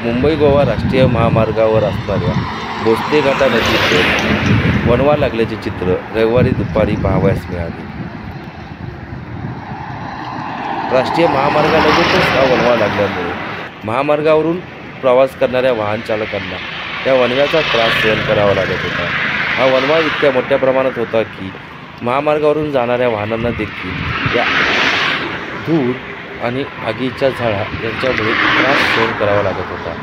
मुंबई गोवा राष्ट्रीय महामार्गावर असणाऱ्या भोसले घाटानजीक वणवा लागल्याचे चित्र रविवारी दुपारी पाहावयास मिळाले. राष्ट्रीय महामार्गालगतच हा वणवा लागल्यामुळे महामार्गावरून प्रवास करणाऱ्या वाहन चालकांना त्या वणव्याचा त्रास सहन करावा लागत होता. हा वणवा इतक्या मोठ्या प्रमाणात होता की महामार्गावरून जाणाऱ्या वाहनांना देखील या धूर आणि आगीच्या झळा यांच्यामुळे त्रास सहन करावा लागत होता.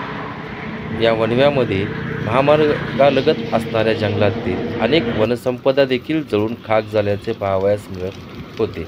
या वणव्यामध्ये महामार्गालगत असणाऱ्या जंगलातील अनेक वनसंपदा देखील जळून खाक झाल्याचे पाहावयास मिळत होते.